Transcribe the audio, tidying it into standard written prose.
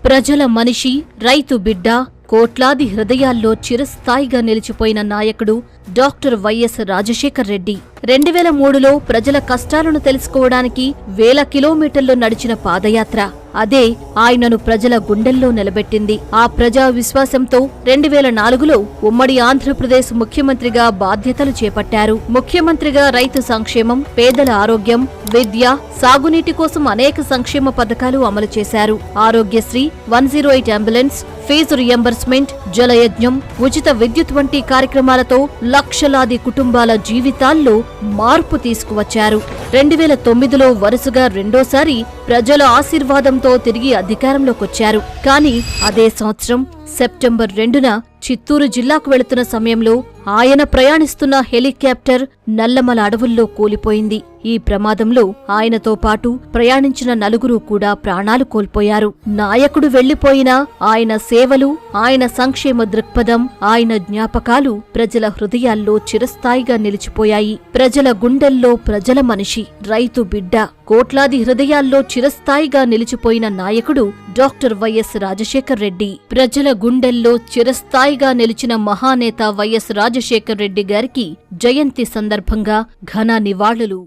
ప్రజల మనిషి, రైతు బిడ్డ, కోట్లాది హృదయాల్లో చిరస్థాయిగా నిలిచిపోయిన నాయకుడు డాక్టర్ వైఎస్ రాజశేఖర్ రెడ్డి. 2003లో ప్రజల కష్టాలను తెలుసుకోవడానికి వేల కిలోమీటర్లు నడిచిన పాదయాత్ర అదే ఆయనను ప్రజల గుండెల్లో నిలబెట్టింది. ఆ ప్రజా విశ్వాసంతో 2004లో ఉమ్మడి ఆంధ్రప్రదేశ్ ముఖ్యమంత్రిగా బాధ్యతలు చేపట్టారు. ముఖ్యమంత్రిగా రైతు సంక్షేమం, పేదల ఆరోగ్యం, విద్య, సాగునీటి కోసం అనేక సంక్షేమ పథకాలు అమలు చేశారు. ఆరోగ్యశ్రీ, 108 అంబులెన్స్, ఫీజు రియంబర్స్మెంట్, జలయజ్ఞం, ఉచిత విద్యుత్ వంటి కార్యక్రమాలతో లక్షలాది కుటుంబాల జీవితాల్లో మార్పు తీసుకువచ్చారు. 2009లో వరుసగా రెండోసారి ప్రజల ఆశీర్వాదంతో తిరిగి అధికారంలోకొచ్చారు. కానీ అదే సంవత్సరం సెప్టెంబర్ 2న చిత్తూరు జిల్లాకు వెళుతున్న సమయంలో ఆయన ప్రయాణిస్తున్న హెలికాప్టర్ నల్లమల అడవుల్లో కూలిపోయింది. ఈ ప్రమాదంలో ఆయనతో పాటు ప్రయాణించిన నలుగురు కూడా ప్రాణాలు కోల్పోయారు. నాయకుడు వెళ్లిపోయినా ఆయన సేవలు, ఆయన సంక్షేమ దృక్పథం, ఆయన జ్ఞాపకాలు ప్రజల హృదయాల్లో చిరస్థాయిగా నిలిచిపోయాయి. ప్రజల గుండెల్లో ప్రజల మనిషి, రైతు బిడ్డ, కోట్లాది హృదయాల్లో చిరస్థాయిగా నిలిచిపోయిన నాయకుడు డాక్టర్ వైఎస్ రాజశేఖర్ రెడ్డి. ప్రజల గుండెల్లో చిరస్థాయిగా నిలిచిన మహానేత వైఎస్ రాజశేఖర్ రెడ్డి గారికి జయంతి సందర్భంగా ఘన నివాళులు.